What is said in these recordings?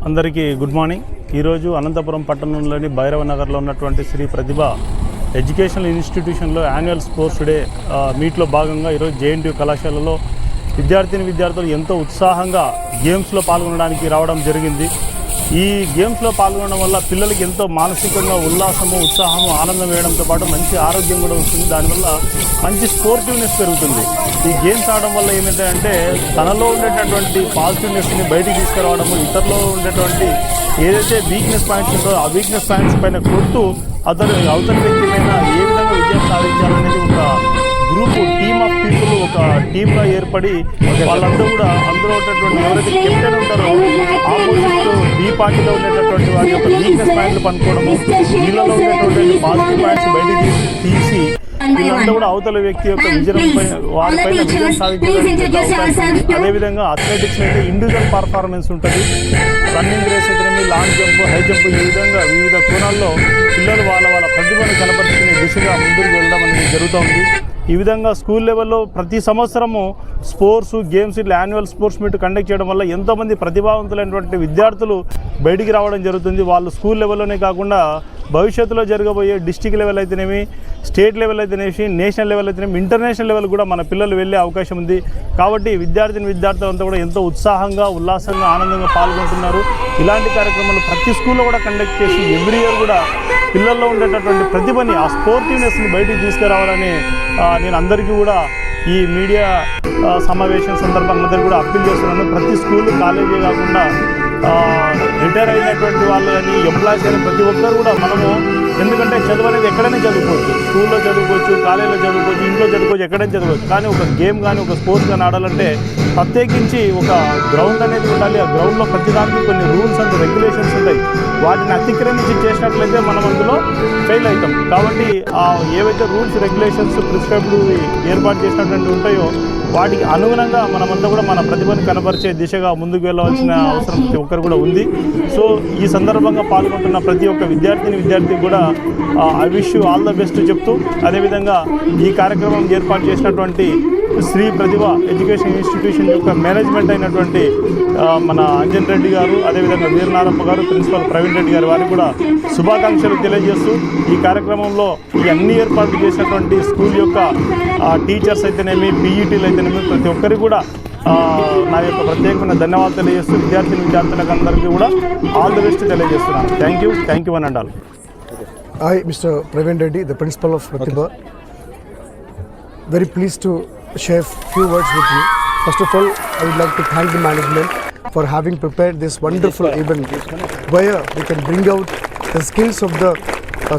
అందరికీ good morning. ఈరోజు అనంతపురం పట్టణంలోని భైరవ నగర్లో ఉన్నటువంటి శ్రీ ప్రతిభ ఎడ్యుకేషనల్ ఇన్స్టిట్యూషన్లో యాన్యువల్ స్పోర్ట్స్ డే మీట్లో భాగంగా ఈరోజు జేఎన్టీయూ కళాశాలలో విద్యార్థులు ఎంతో ఉత్సాహంగా గేమ్స్లో పాల్గొనడానికి రావడం జరిగింది. ఈ గేమ్స్లో పాల్గొనడం వల్ల పిల్లలకి ఎంతో మానసికంగా ఉల్లాసము, ఉత్సాహము, ఆనందం వేయడంతో పాటు మంచి ఆరోగ్యం కూడా వస్తుంది. దానివల్ల మంచి స్పోర్టివ్నెస్ పెరుగుతుంది. ఈ గేమ్స్ ఆడడం వల్ల ఏమిటంటే తనలో ఉండేటటువంటి పాజిటివ్నెస్ని బయటికి తీసుకురావడము, ఇతరులో ఉండేటువంటి ఏదైతే వీక్నెస్ పాయింట్స్ ఉందో ఆ వీక్నెస్ పాయింట్స్ పైన కొడుతూ అవతల వ్యక్తి పైన ఏ విధంగా విజయం సాధించాలనేది ఒక గ్రూప్ టీమ్ ఆఫ్ పీపుల్ ఒక టీమ్గా ఏర్పడి వాళ్ళందరూ కూడా అందులో ఉన్నటువంటి ఎవరైతే కెప్టెన్ ఉంటారో ఆపోజిట్ బీ పార్టీలో ఉండేటటువంటి వారి యొక్క వీక్నెస్ పాయింట్లు పనుకోవడము, వీళ్ళలో ఉండేటువంటి పాజిటివ్ పాయింట్స్ బయటికి తీసి వీళ్ళంతా కూడా అవతల వ్యక్తి యొక్క విజయం పైన వారిపైన విజయం సాధించడానికి అవకాశం ఉంది. అదేవిధంగా అథ్లెటిక్స్ అయితే ఇండివిజువల్ పర్ఫార్మెన్స్ ఉంటుంది. రన్నింగ్ రేస్ అయితే లాంగ్ జంప్, హై జంప్, ఈ విధంగా వివిధ కోణాల్లో పిల్లలు వాళ్ళ ప్రతిభను కనపరుచుకునే దిశగా ముందుకు వెళ్ళడం అనేది జరుగుతుంది. ఈ విధంగా స్కూల్ లెవెల్లో ప్రతి సంవత్సరము స్పోర్ట్స్ గేమ్స్ ఇట్లా యాన్యువల్ స్పోర్ట్స్ మీట్ కండక్ట్ చేయడం వల్ల ఎంతోమంది ప్రతిభావంతులైనటువంటి విద్యార్థులు బయటికి రావడం జరుగుతుంది. వాళ్ళు స్కూల్ లెవెల్లోనే కాకుండా భవిష్యత్తులో జరగబోయే డిస్టిక్ లెవెల్ అయితేనేమి, స్టేట్ లెవెల్ అయితేనేమి, నేషనల్ లెవెల్ అయితేనేమి, ఇంటర్నేషనల్ లెవెల్ కూడా మన పిల్లలు వెళ్ళే అవకాశం ఉంది. కాబట్టి విద్యార్థులంతా కూడా ఎంతో ఉత్సాహంగా, ఉల్లాసంగా, ఆనందంగా పాల్గొంటున్నారు. ఇలాంటి కార్యక్రమాలు ప్రతి స్కూల్లో కూడా కండక్ట్ చేసి ఎవ్రీ ఇయర్ కూడా పిల్లల్లో ఉండేటటువంటి ప్రతిభని, ఆ స్పోర్టివ్నెస్ని బయటికి తీసుకురావాలని నేను అందరికీ కూడా ఈ మీడియా సమావేశం సందర్భంగా అందరికీ కూడా అప్పీల్ చేస్తున్నాను. ప్రతి స్కూలు, కాలేజీ కాకుండా రిటైర్ అయినటువంటి వాళ్ళు కానీ, ఎంప్లాయీస్ కానీ ప్రతి ఒక్కరు కూడా మనము, ఎందుకంటే చదువు అనేది ఎక్కడైనా చదువుకోవచ్చు, స్కూల్లో చదువుకోవచ్చు, కాలేజీలో చదువుకోవచ్చు, ఇంట్లో చదువుకోవచ్చు, ఎక్కడైనా చదువుకోవచ్చు. కానీ ఒక గేమ్ కానీ ఒక స్పోర్ట్స్ కానీ ఆడాలంటే ప్రత్యేకించి ఒక గ్రౌండ్ అనేది ఉండాలి. ఆ గ్రౌండ్లో ప్రతిదానికి కొన్ని రూల్స్ అండ్ రెగ్యులేషన్స్ ఉంటాయి. వాటిని అతిక్రమించి చేసినట్లయితే మనం అందులో ఫెయిల్ అవుతాం. కాబట్టి ఏవైతే రూల్స్, రెగ్యులేషన్స్, ప్రిస్క్రైబ్డ్ ఏర్పాటు చేసినటువంటి ఉంటాయో వాటికి అనుగుణంగా మనమంతా కూడా మన ప్రతిభను కనపరిచే దిశగా ముందుకు వెళ్ళవలసిన అవసరం ప్రతి ఒక్కరు కూడా ఉంది. సో ఈ సందర్భంగా పాల్గొంటున్న ప్రతి ఒక్క విద్యార్థికి కూడా I wish you all the best చెప్తూ, అదేవిధంగా ఈ కార్యక్రమం ఏర్పాటు చేసినటువంటి శ్రీ ప్రతిభ ఎడ్యుకేషన్ ఇన్స్టిట్యూషన్ యొక్క మేనేజ్మెంట్ అయినటువంటి మన అంజన్ రెడ్డి గారు, అదేవిధంగా వీరనారప్ప గారు, ప్రిన్సిపల్ ప్రవీణ్ రెడ్డి గారు వారికి కూడా శుభాకాంక్షలు తెలియజేస్తూ, ఈ కార్యక్రమంలో ఈ అన్ని ఏర్పాట్లు చేసినటువంటి స్కూల్ యొక్క టీచర్స్ అయితేనేమి, పీఈటీలు అయితేనేమి ప్రతి ఒక్కరికి కూడా నా యొక్క ప్రత్యేకమైన ధన్యవాదాలు తెలియజేస్తూ విద్యార్థులకు అందరికీ కూడా ఆల్ ది బెస్ట్ తెలియజేస్తున్నాను. Thank you one and all. I, Mr. Praveen Reddy, the principal of Pratibha, very pleased to share few words with you. First of all, I would like to thank the management for having prepared this wonderful event where we can bring out the skills of the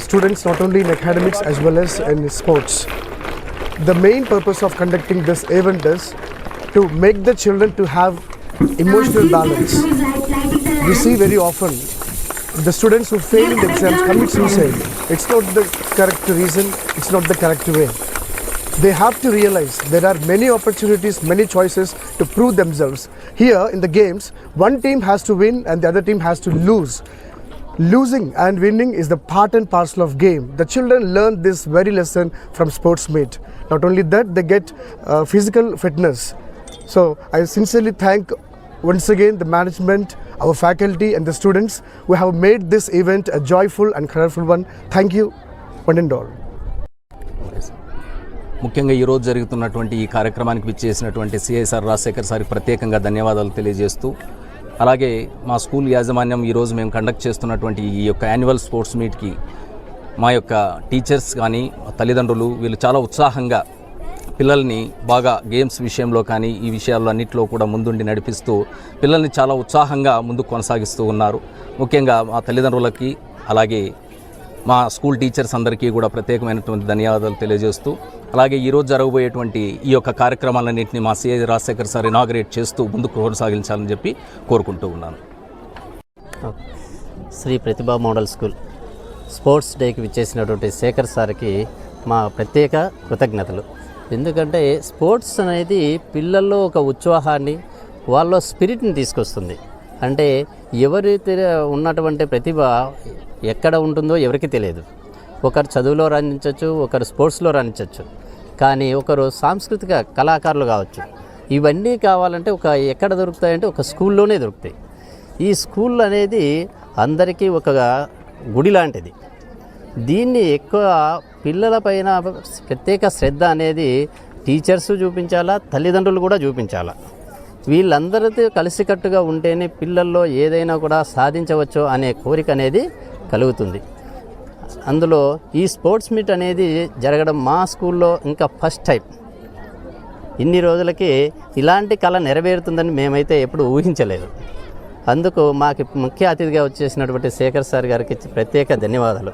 students not only in academics as well as in sports. The main purpose of conducting this event is to make the children to have emotional balance. We see very often the students who fail in the exams commit suicide. It's not the correct reason, it's not the correct way. They have to realize there are many opportunities, many choices to prove themselves. Here in the games, one team has to win and the other team has to lose. Losing and winning is the part and parcel of game. The children learn this very lesson from sports meet. Not only that, they get physical fitness. So I sincerely thank once again the management, our faculty and the students who have made this event a joyful and colorful one. Thank you one and all. ముఖ్యంగా ఈరోజు జరుగుతున్నటువంటి ఈ కార్యక్రమానికి విచ్చేసినటువంటి CI sir Rajasekhar సార్కి ప్రత్యేకంగా ధన్యవాదాలు తెలియజేస్తూ, అలాగే మా స్కూల్ యాజమాన్యం ఈరోజు మేము కండక్ట్ చేస్తున్నటువంటి ఈ యొక్క యాన్యువల్ స్పోర్ట్స్ మీట్కి మా యొక్క టీచర్స్ కానీ తల్లిదండ్రులు వీళ్ళు చాలా ఉత్సాహంగా పిల్లల్ని బాగా గేమ్స్ విషయంలో కానీ ఈ విషయాల్లో అన్నింటిలో కూడా ముందుండి నడిపిస్తూ పిల్లల్ని చాలా ఉత్సాహంగా ముందుకు కొనసాగిస్తూ ఉన్నారు. ముఖ్యంగా మా తల్లిదండ్రులకి అలాగే మా స్కూల్ టీచర్స్ అందరికీ కూడా ప్రత్యేకమైనటువంటి ధన్యవాదాలు తెలియజేస్తూ, అలాగే ఈరోజు జరగబోయేటువంటి ఈ యొక్క కార్యక్రమాలన్నింటినీ మా సిఐ రాజశేఖర్ సార్ ఇనాగరేట్ చేస్తూ ముందుకు కొనసాగించాలని చెప్పి కోరుకుంటూ ఉన్నాను. శ్రీ ప్రతిభా మోడల్ స్కూల్ స్పోర్ట్స్ డేకి విచ్చేసినటువంటి శేఖర్ సార్కి మా ప్రత్యేక కృతజ్ఞతలు. ఎందుకంటే స్పోర్ట్స్ అనేది పిల్లల్లో ఒక ఉత్సాహాన్ని, వాళ్ళ స్పిరిట్ని తీసుకొస్తుంది. అంటే ఎవరైతే ఉన్నటువంటి ప్రతిభ ఎక్కడ ఉంటుందో ఎవరికి తెలియదు. ఒకరు చదువులో రాణించవచ్చు, ఒకరు స్పోర్ట్స్లో రాణించవచ్చు, కానీ ఒకరు సాంస్కృతిక కళాకారులు కావచ్చు. ఇవన్నీ కావాలంటే ఎక్కడ దొరుకుతాయంటే ఒక స్కూల్లోనే దొరుకుతాయి. ఈ స్కూల్ అనేది అందరికీ ఒక గుడి లాంటిది. దీన్ని ఎక్కువ పిల్లలపైన ప్రత్యేక శ్రద్ధ అనేది టీచర్స్ చూపించాలా, తల్లిదండ్రులు కూడా చూపించాలా. వీళ్ళందరితో కలిసికట్టుగా ఉంటేనే పిల్లల్లో ఏదైనా కూడా సాధించవచ్చు అనే కోరిక అనేది కలుగుతుంది. అందులో ఈ స్పోర్ట్స్ మీట్ అనేది జరగడం మా స్కూల్లో ఇంకా ఫస్ట్ టైం. ఇన్ని రోజులకి ఇలాంటి కళ నెరవేరుతుందని మేమైతే ఎప్పుడు ఊహించలేదు. అందుకు మాకు ముఖ్య అతిథిగా వచ్చేసినటువంటి శేఖర్ సార్ గారికి ప్రత్యేక ధన్యవాదాలు.